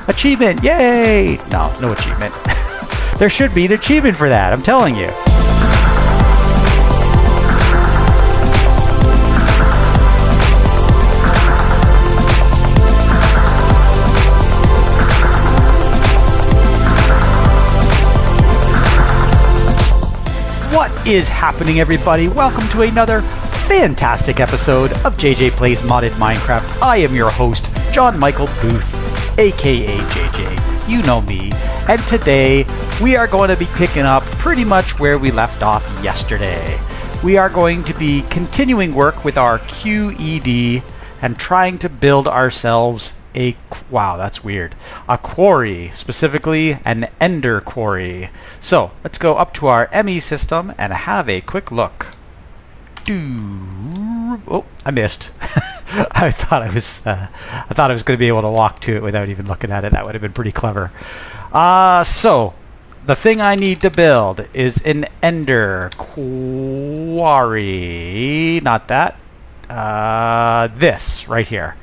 Achievement! Yay! No achievement. There should be an achievement for that, I'm telling you. What is happening, everybody? Welcome to another fantastic episode of JJ Plays Modded Minecraft. I am your host, Jon-Michael Booth, aka JJ. You know me. And today, we are going to be picking up pretty much where we left off yesterday. We are going to be continuing work with our QED and trying to build ourselves a quarry, specifically an ender quarry. So let's go up to our ME system and have a quick look. Oh, I missed. I thought I was going to be able to walk to it without even looking at it. That would have been pretty clever. So the thing I need to build is an ender quarry. Not that. This right here.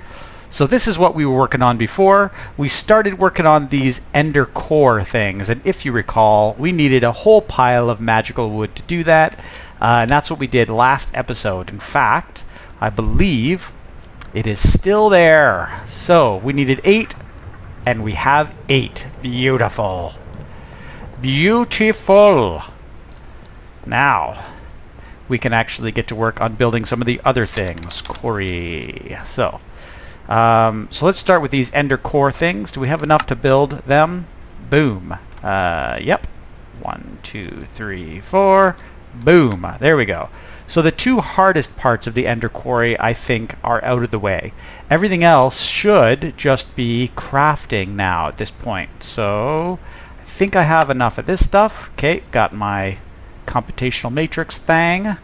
So this is what we were working on before. We started working on these ender core things, and if you recall, we needed a whole pile of magical wood to do that, and that's what we did last episode. In fact, I believe it is still there. So we needed 8, and we have 8. Beautiful. Beautiful. Now, we can actually get to work on building some of the other things. Quarry. So let's start with these ender core things. Do we have enough to build them? Boom. Yep. 1, 2, 3, 4. Boom. There we go. So the two hardest parts of the ender quarry, I think, are out of the way. Everything else should just be crafting now at this point. So I think I have enough of this stuff. Okay, got my computational matrix thing.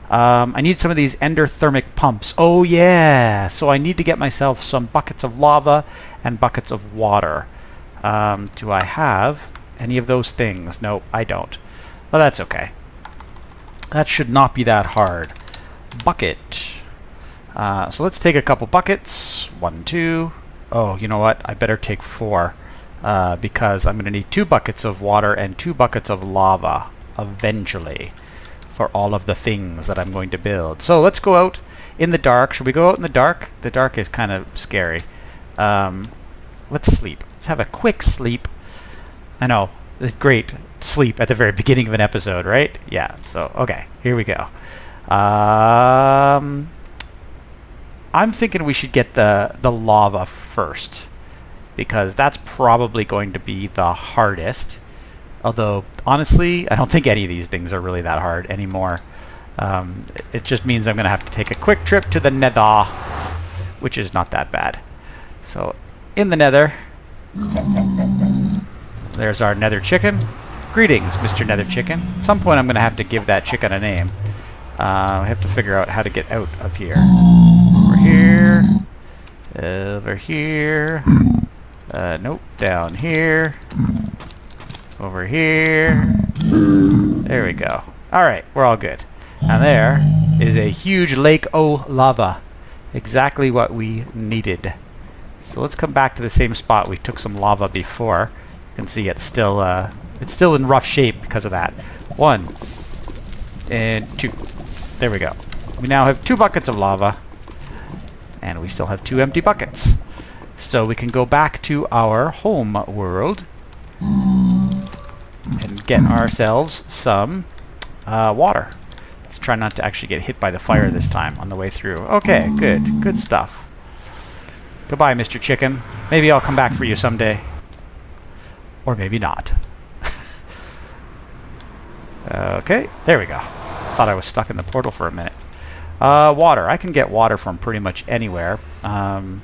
I need some of these endothermic pumps. Oh yeah! So I need to get myself some buckets of lava and buckets of water. Do I have any of those things? No, I don't. Well, that's okay. That should not be that hard. Bucket. So let's take a couple buckets. 1, 2. Oh, you know what? I better take 4 because I'm going to need 2 buckets of water and 2 buckets of lava eventually, for all of the things that I'm going to build. So let's go out in the dark. Should we go out in the dark? The dark is kind of scary. Let's sleep. Let's have a quick sleep. I know, it's great sleep at the very beginning of an episode, right? Yeah, so, okay, here we go. I'm thinking we should get the lava first, because that's probably going to be the hardest. Although, honestly, I don't think any of these things are really that hard anymore. It just means I'm going to have to take a quick trip to the nether, which is not that bad. So, in the nether, there's our nether chicken. Greetings, Mr. Nether Chicken. At some point, I'm going to have to give that chicken a name. I have to figure out how to get out of here. Over here. Over here. Nope, down here. Over here. There we go. Alright, we're all good. And there is a huge lake o' lava. Exactly what we needed. So let's come back to the same spot we took some lava before. You can see it's still in rough shape because of that. 1 and 2. There we go. We now have 2 buckets of lava. And we still have 2 empty buckets. So we can go back to our home world and get ourselves some water. Let's try not to actually get hit by the fire this time on the way through. Okay, good. Good stuff. Goodbye, Mr. Chicken. Maybe I'll come back for you someday. Or maybe not. Okay, there we go. Thought I was stuck in the portal for a minute. Water. I can get water from pretty much anywhere. I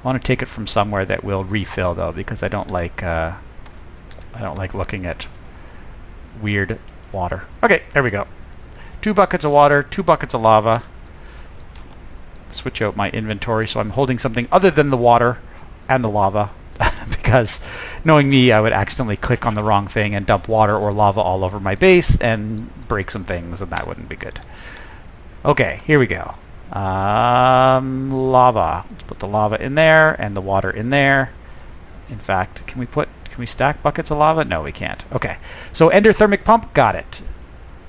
want to take it from somewhere that will refill, though, because I don't like looking at weird water. Okay, there we go. 2 buckets of water, 2 buckets of lava. Switch out my inventory so I'm holding something other than the water and the lava. Because knowing me, I would accidentally click on the wrong thing and dump water or lava all over my base and break some things, and that wouldn't be good. Okay, here we go. Lava. Let's put the lava in there and the water in there. In fact, can we stack buckets of lava? No, we can't. Okay, so endothermic pump, got it.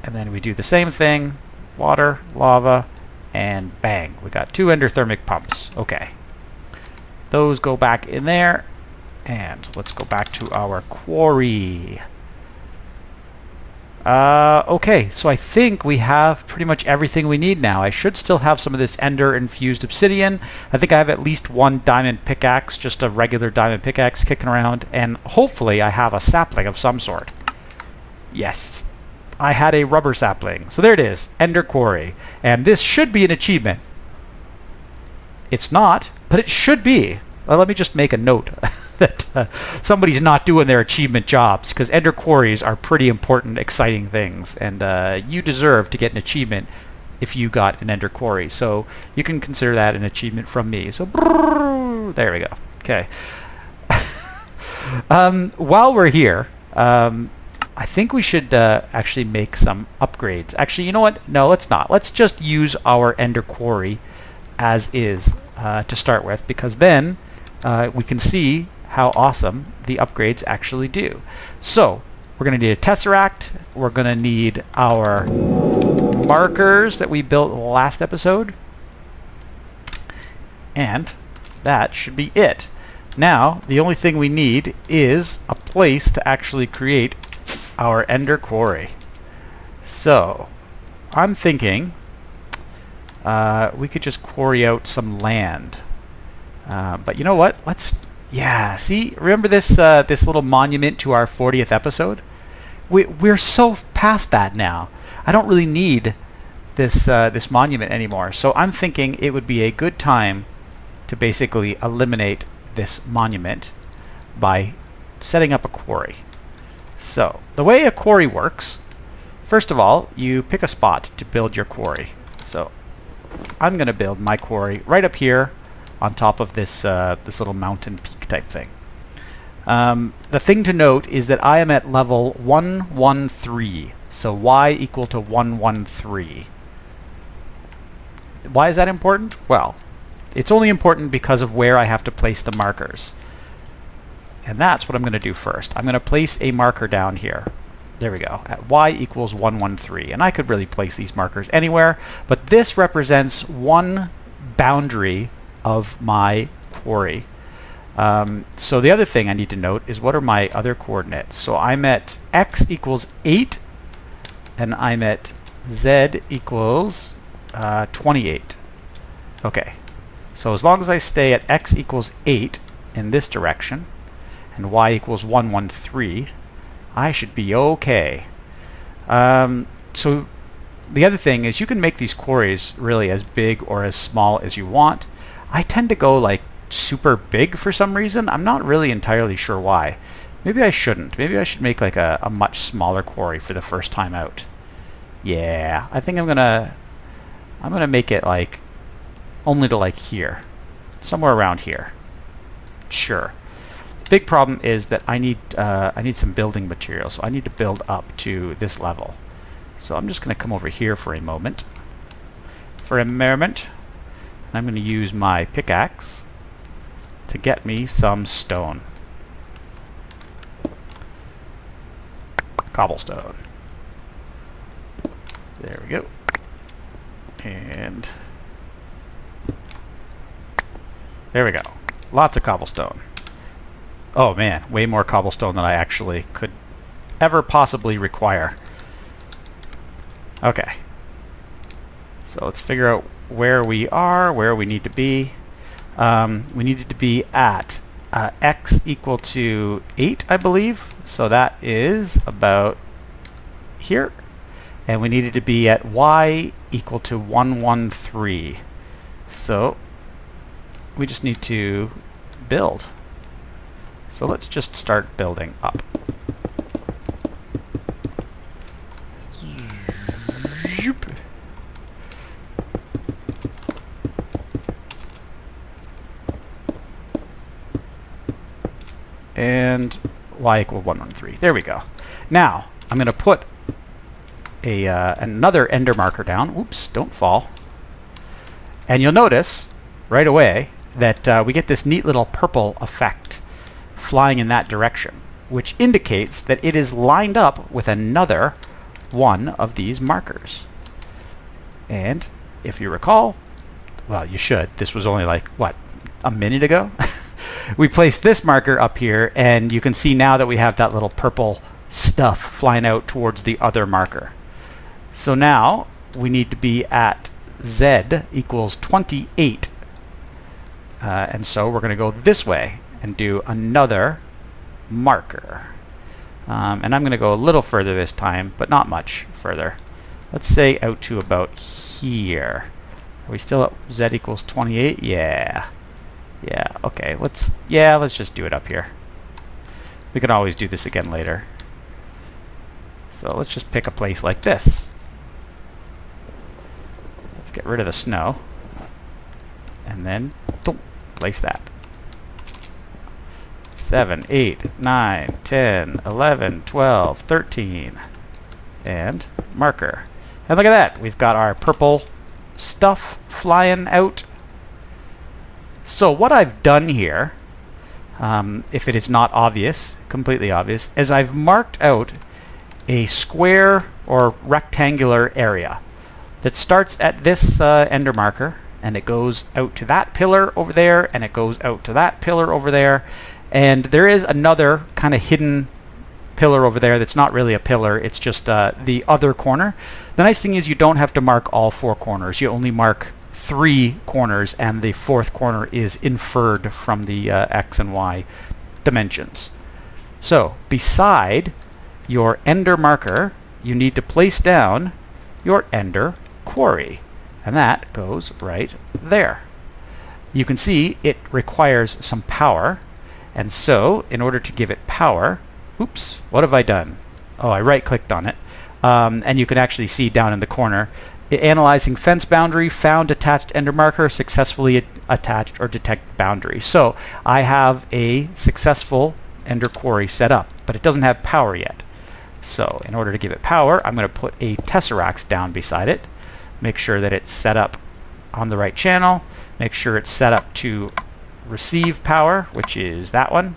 And then we do the same thing, water, lava, and bang, we got 2 endothermic pumps. Okay, those go back in there, and let's go back to our quarry. Okay, so I think we have pretty much everything we need now. I should still have some of this ender infused obsidian. I think I have at least 1 diamond pickaxe, just a regular diamond pickaxe kicking around, and hopefully I have a sapling of some sort. Yes, I had a rubber sapling. So there it is, ender quarry. And this should be an achievement. It's not, but it should be. Well, let me just make a note that somebody's not doing their achievement jobs, because ender quarries are pretty important, exciting things, and you deserve to get an achievement if you got an ender quarry. So you can consider that an achievement from me. So there we go. Okay. While we're here, I think we should actually make some upgrades. Actually, you know what? No, let's not. Let's just use our ender quarry as is to start with, because then we can see how awesome the upgrades actually do. So we're going to need a tesseract. We're going to need our markers that we built last episode. And that should be it. Now, the only thing we need is a place to actually create our ender quarry. So I'm thinking we could just quarry out some land. But you know what? Yeah, see, remember this this little monument to our 40th episode? We're so past that now. I don't really need this this monument anymore. So I'm thinking it would be a good time to basically eliminate this monument by setting up a quarry. So the way a quarry works, first of all, you pick a spot to build your quarry. So I'm going to build my quarry right up here on top of this this little mountain peak type thing. The thing to note is that I am at level 113, so y equal to 113. Why is that important? Well, it's only important because of where I have to place the markers. And that's what I'm going to do first. I'm going to place a marker down here. There we go, at y equals 113. And I could really place these markers anywhere, but this represents one boundary of my quarry. So the other thing I need to note is, what are my other coordinates? So I'm at x equals 8, and I'm at z equals 28. Okay, so as long as I stay at x equals 8 in this direction, and y equals 113, I should be okay. So the other thing is, you can make these quarries really as big or as small as you want. I tend to go like super big for some reason. I'm not really entirely sure why. Maybe I shouldn't. Maybe I should make like a much smaller quarry for the first time out. Yeah, I think I'm gonna make it like only to like here, somewhere around here. Sure. The big problem is that I need some building material, so I need to build up to this level. So I'm just going to come over here for a moment. I'm going to use my pickaxe to get me some stone. Cobblestone. There we go. And there we go. Lots of cobblestone. Oh man, way more cobblestone than I actually could ever possibly require. Okay. So let's figure out where we are, where we need to be. We needed to be at x equal to 8, I believe. So that is about here. And we needed to be at y equal to 113. So we just need to build. So let's just start building up. And y equal 113. There we go. Now I'm going to put another ender marker down. Oops, don't fall. And you'll notice right away that we get this neat little purple effect flying in that direction, which indicates that it is lined up with another one of these markers. And if you recall, well, you should. This was only like, what, a minute ago? We placed this marker up here, and you can see now that we have that little purple stuff flying out towards the other marker. So now we need to be at Z equals 28. And so we're going to go this way and do another marker. And I'm going to go a little further this time, but not much further. Let's say out to about here. Are we still at Z equals 28? Yeah. Yeah, okay. Let's just do it up here. We can always do this again later. So let's just pick a place like this. Let's get rid of the snow. And then place that. 7, 8, 9, 10, 11, 12, 13. And marker. And look at that. We've got our purple stuff flying out. So what I've done here, if it is not obvious, completely obvious, is I've marked out a square or rectangular area that starts at this ender marker, and it goes out to that pillar over there, and it goes out to that pillar over there, and there is another kind of hidden pillar over there that's not really a pillar, it's just the other corner. The nice thing is you don't have to mark all 4 corners, you only mark 3 corners, and the 4th corner is inferred from the X and Y dimensions. So beside your ender marker, you need to place down your ender quarry, and that goes right there. You can see it requires some power, and so in order to give it power, oops, what have I done? Oh, I right-clicked on it, and you can actually see down in the corner, analyzing fence boundary, found attached ender marker, successfully attached or detect boundary. So I have a successful ender quarry set up, but it doesn't have power yet. So in order to give it power, I'm going to put a tesseract down beside it, make sure that it's set up on the right channel, make sure it's set up to receive power, which is that one,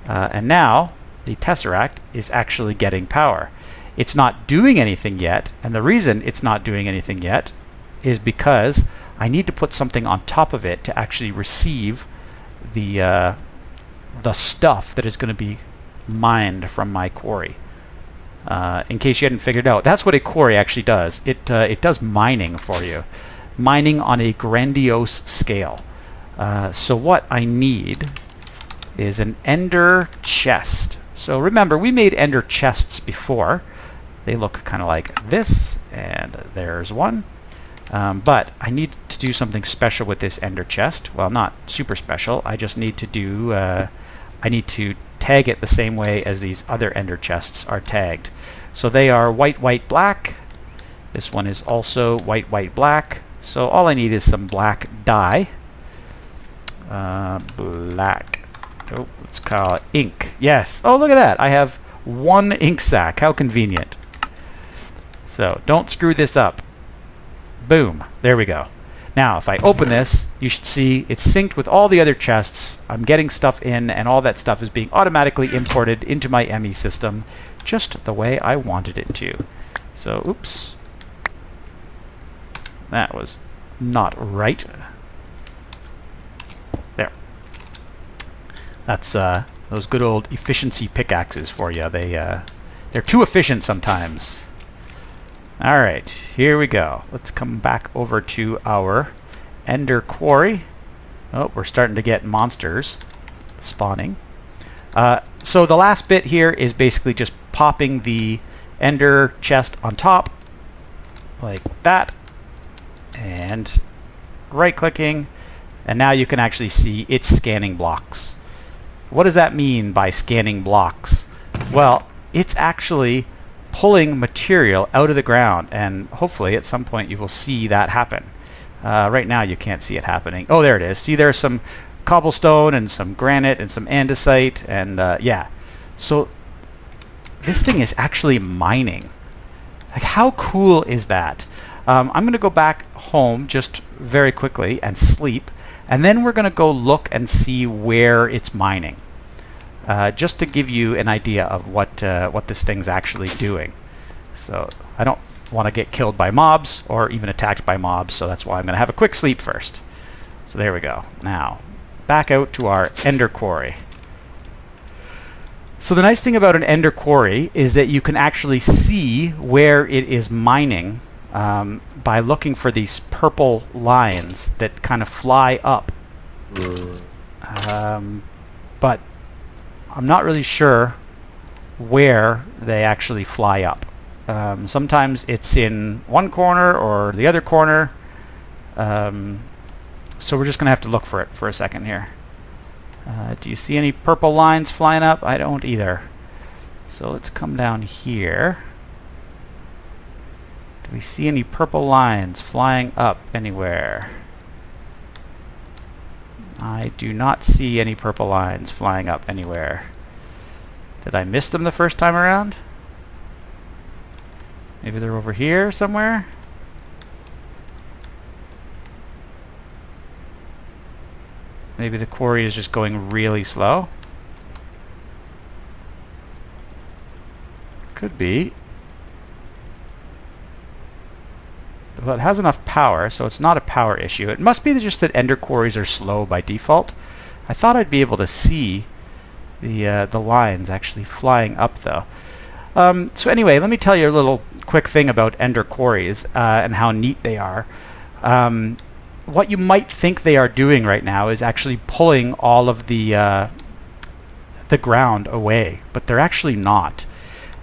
and now the tesseract is actually getting power. It's not doing anything yet, and the reason it's not doing anything yet is because I need to put something on top of it to actually receive the stuff that is going to be mined from my quarry. In case you hadn't figured out, that's what a quarry actually does. It does mining for you. Mining on a grandiose scale. So what I need is an ender chest. So remember, we made ender chests before. They look kind of like this, and there's one. But I need to do something special with this ender chest. Well, not super special. I just need to do, I need to tag it the same way as these other ender chests are tagged. So they are white, white, black. This one is also white, white, black. So all I need is some black dye. Black. Oh, let's call it ink. Yes. Oh, look at that. I have 1 ink sac. How convenient. So don't screw this up. Boom. There we go. Now, if I open this, you should see it's synced with all the other chests. I'm getting stuff in, and all that stuff is being automatically imported into my ME system just the way I wanted it to. So, oops. That was not right. There. That's those good old efficiency pickaxes for you. They're too efficient sometimes. Alright, here we go. Let's come back over to our ender quarry. Oh, we're starting to get monsters spawning. So the last bit here is basically just popping the ender chest on top, like that, and right-clicking, and now you can actually see it's scanning blocks. What does that mean by scanning blocks? Well, it's actually pulling material out of the ground, and hopefully at some point you will see that happen. Right now you can't see it happening. Oh, there it is. See, there's some cobblestone and some granite and some andesite, and yeah. So this thing is actually mining. Like, how cool is that? I'm going to go back home just very quickly and sleep, and then we're going to go look and see where it's mining. just to give you an idea of what this thing's actually doing. So I don't want to get killed by mobs or even attacked by mobs, so that's why I'm going to have a quick sleep first. So there we go. Now, back out to our ender quarry. So the nice thing about an ender quarry is that you can actually see where it is mining by looking for these purple lines that kind of fly up. But I'm not really sure where they actually fly up. Sometimes it's in one corner or the other corner. So we're just going to have to look for it for a second here. Do you see any purple lines flying up? I don't either. So let's come down here. Do we see any purple lines flying up anywhere? I do not see any purple lines flying up anywhere. Did I miss them the first time around? Maybe they're over here somewhere? Maybe the quarry is just going really slow. Could be. Well, it has enough power, so it's not a power issue. It must be just that ender quarries are slow by default. I thought I'd be able to see the lines actually flying up, though. So anyway, let me tell you a little quick thing about ender quarries and how neat they are. What you might think they are doing right now is actually pulling all of the ground away, but they're actually not.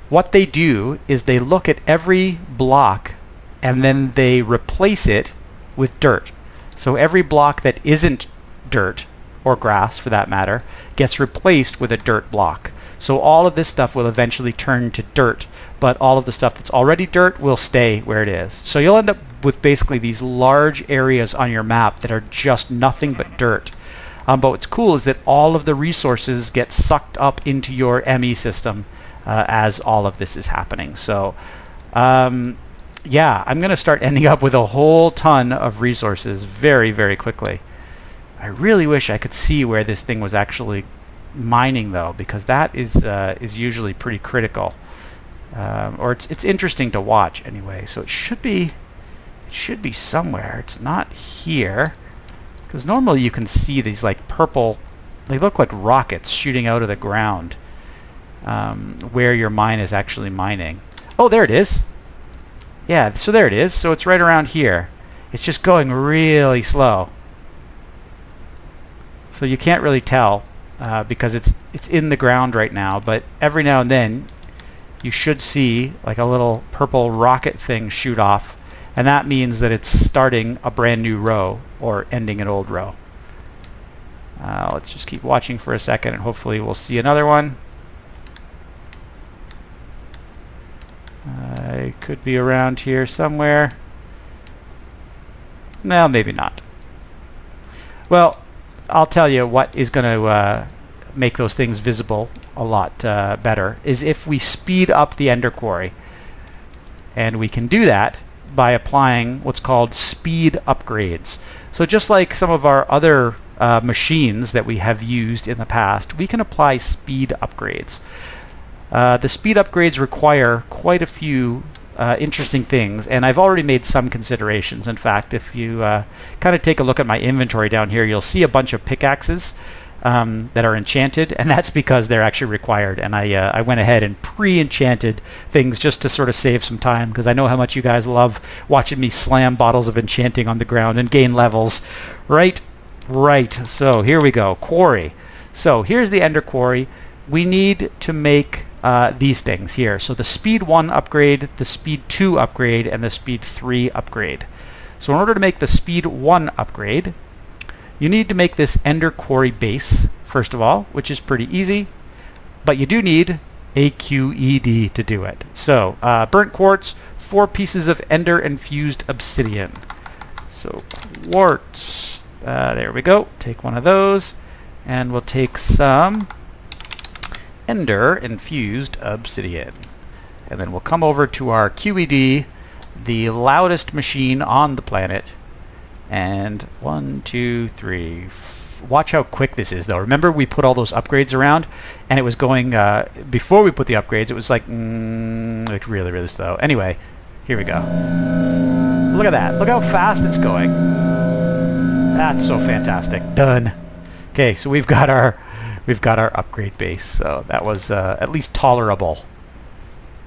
What they do is they look at every block and then they replace it with dirt. So every block that isn't dirt, or grass for that matter, gets replaced with a dirt block. So all of this stuff will eventually turn to dirt, but all of the stuff that's already dirt will stay where it is. So you'll end up with basically these large areas on your map that are just nothing but dirt. But what's cool is that all of the resources get sucked up into your ME system as all of this is happening. So yeah, I'm going to start ending up with a whole ton of resources very, very quickly. I really wish I could see where this thing was actually mining, though, because that is usually pretty critical. Or it's interesting to watch anyway. So it should be somewhere. It's not here, because normally you can see these like purple. They look like rockets shooting out of the ground where your mine is actually mining. Oh, there it is. Yeah, so there it is. So it's right around here. It's just going really slow. So you can't really tell because it's in the ground right now, but every now and then you should see like a little purple rocket thing shoot off, and that means that it's starting a brand new row or ending an old row. Let's just keep watching for a second and hopefully we'll see another one. It could be around here somewhere. No, maybe not. Well, I'll tell you what is going to make those things visible a lot better is if we speed up the ender quarry. And we can do that by applying what's called speed upgrades. So just like some of our other machines that we have used in the past, we can apply speed upgrades. The speed upgrades require quite a few interesting things, and I've already made some considerations. In fact, if you kind of take a look at my inventory down here, you'll see a bunch of pickaxes that are enchanted, and that's because they're actually required. And I went ahead and pre-enchanted things just to sort of save some time, because I know how much you guys love watching me slam bottles of enchanting on the ground and gain levels. Right. So here we go. Quarry. So here's the ender quarry. We need to make these things here. So the speed 1 upgrade, the speed 2 upgrade, and the speed 3 upgrade. So in order to make the speed 1 upgrade, you need to make this ender quarry base, first of all, which is pretty easy, but you do need a QED to do it. So burnt quartz, 4 pieces of ender infused obsidian. So quartz, there we go. Take one of those, and we'll take some ender infused obsidian. And then we'll come over to our QED, the loudest machine on the planet, and 1, 2, 3, Watch how quick this is, though. Remember, we put all those upgrades around, and it was going, before we put the upgrades, it was like really, really slow. Anyway, here we go. Look at that. Look how fast it's going. That's so fantastic. Done. Okay, so we've got our upgrade base. So that was at least tolerable.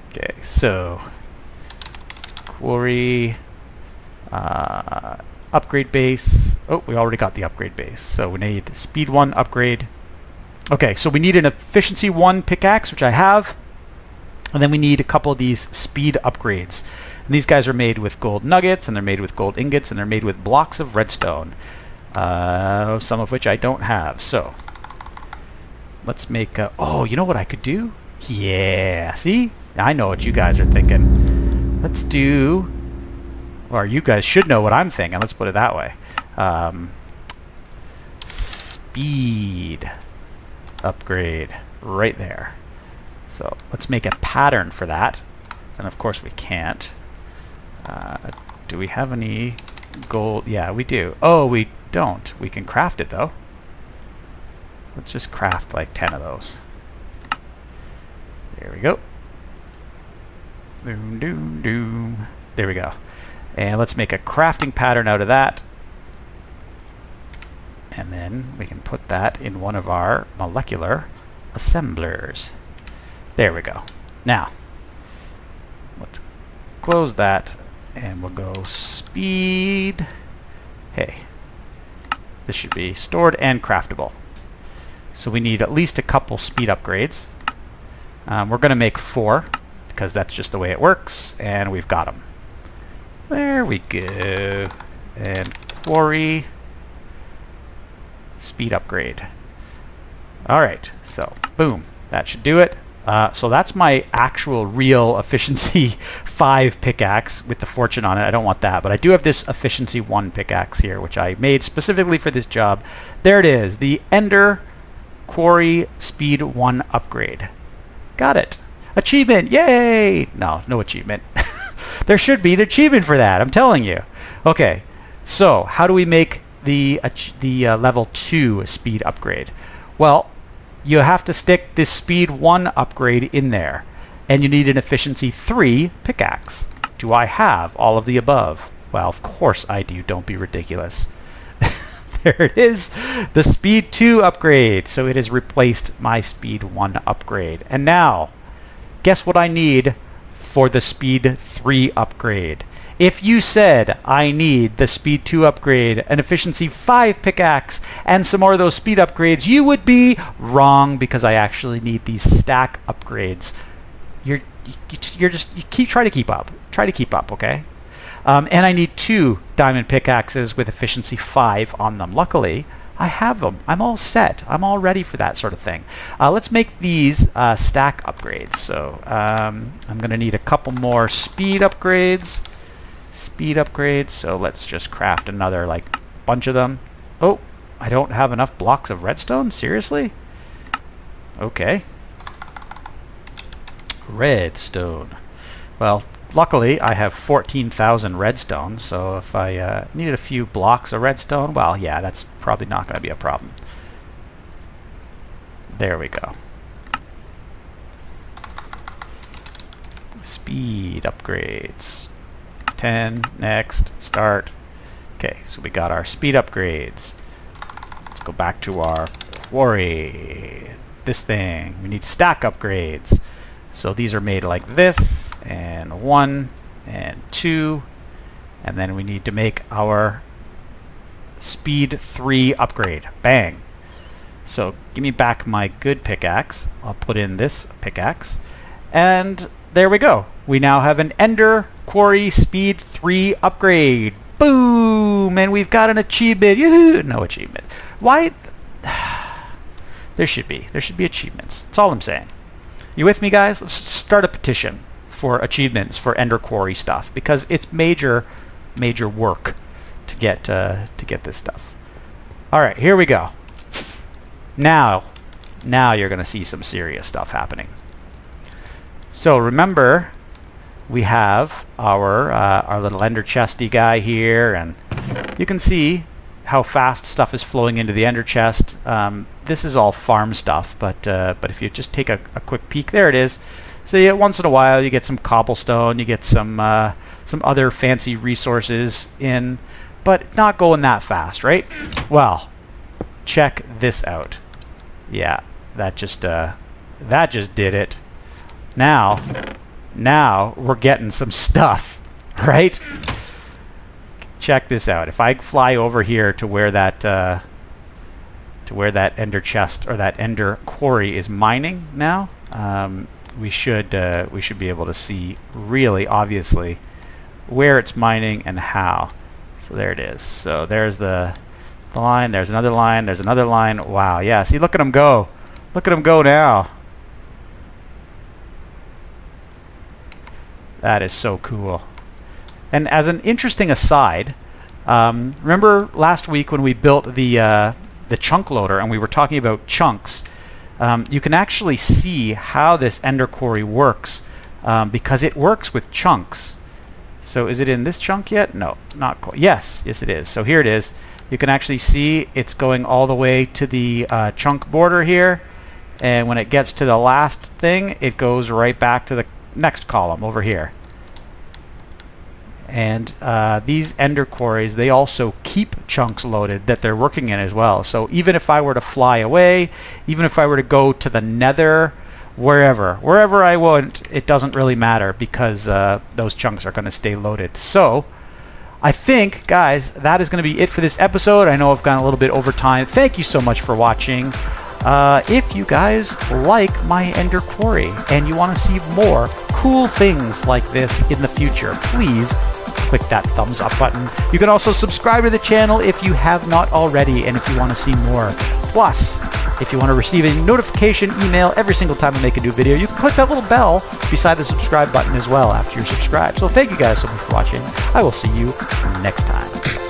Okay, so quarry, upgrade base. Oh, we already got the upgrade base. So we need speed 1 upgrade. Okay, so we need an efficiency 1 pickaxe, which I have. And then we need a couple of these speed upgrades. And these guys are made with gold nuggets, and they're made with gold ingots, and they're made with blocks of redstone. Some of which I don't have. So let's make a... Oh, you know what I could do? Yeah, see? I know what you guys are thinking. Let's do... Or you guys should know what I'm thinking. Let's put it that way. Speed upgrade right there. So let's make a pattern for that. And of course we can't. Do we have any gold? Yeah, we do. Oh, we don't. We can craft it though. Let's just craft like 10 of those. There we go. Doom, doom, doom. There we go. And let's make a crafting pattern out of that. And then we can put that in one of our molecular assemblers. There we go. Now, let's close that and we'll go speed. Hey, this should be stored and craftable. So we need at least a couple speed upgrades. We're going to make 4 because that's just the way it works, and we've got them. There we go. And quarry speed upgrade. Alright, so boom. That should do it. So that's my actual real efficiency 5 pickaxe with the fortune on it. I don't want that, but I do have this efficiency 1 pickaxe here, which I made specifically for this job. There it is, the Ender Quarry Speed 1 upgrade. Got it. Achievement, yay! No achievement. There should be an achievement for that, I'm telling you. Okay, so how do we make the level 2 speed upgrade? Well, you have to stick this speed 1 upgrade in there, and you need an efficiency 3 pickaxe. Do I have all of the above? Well, of course I do. Don't be ridiculous. There it is, the speed 2 upgrade. So it has replaced my speed 1 upgrade. And now, guess what I need for the speed 3 upgrade? If you said I need the speed 2 upgrade, an efficiency 5 pickaxe, and some more of those speed upgrades, you would be wrong, because I actually need these stack upgrades. You try to keep up. Try to keep up, okay? And I need 2 diamond pickaxes with efficiency 5 on them. Luckily, I have them. I'm all set. I'm all ready for that sort of thing. Let's make these stack upgrades. So I'm going to need a couple more speed upgrades. So let's just craft another bunch of them. Oh, I don't have enough blocks of redstone? Seriously? Okay. Redstone. Well, luckily I have 14,000 redstone, so if I needed a few blocks of redstone, well, yeah, that's probably not going to be a problem. There we go. Speed upgrades. 10, next, start. Okay, so we got our speed upgrades. Let's go back to our quarry. This thing, we need stack upgrades. So these are made like this, and 1, and 2, and then we need to make our speed 3 upgrade. Bang! So give me back my good pickaxe. I'll put in this pickaxe, and there we go. We now have an Ender Quarry Speed 3 upgrade. Boom! And we've got an achievement. Yoo-hoo! No achievement. Why? There should be achievements. That's all I'm saying. You with me, guys? Let's start a petition for achievements for Ender Quarry stuff, because it's major work to get this stuff. All right, here we go. Now you're going to see some serious stuff happening. So remember, we have our little Ender chesty guy here, and you can see how fast stuff is flowing into the ender chest. This is all farm stuff, but if you just take a quick peek, there it is. So yeah, once in a while you get some cobblestone, you get some other fancy resources in, but not going that fast, right? Well, check this out. Yeah, that just did it. Now we're getting some stuff, right? Check this out. If I fly over here to where that ender chest or that ender quarry is mining now, we should be able to see really obviously where it's mining and how. So there it is. So there's the line. There's another line. There's another line. Wow. Yeah. See, look at them go. Look at them go now. That is so cool. And as an interesting aside, remember last week when we built the chunk loader and we were talking about chunks, you can actually see how this ender quarry works because it works with chunks. So is it in this chunk yet? No, not quite. Yes it is. So here it is. You can actually see it's going all the way to the chunk border here, and when it gets to the last thing, it goes right back to the next column over here. And these ender quarries, they also keep chunks loaded that they're working in as well. So even if I were to fly away, even if I were to go to the nether, wherever I want, it doesn't really matter because those chunks are going to stay loaded. So I think, guys, that is going to be it for this episode. I know I've gone a little bit over time. Thank you so much for watching. If you guys like my ender quarry and you want to see more cool things like this in the future, please click that thumbs up button. You can also subscribe to the channel if you have not already and if you want to see more. Plus, if you want to receive a notification email every single time I make a new video, you can click that little bell beside the subscribe button as well after you're subscribed. So thank you guys so much for watching. I will see you next time.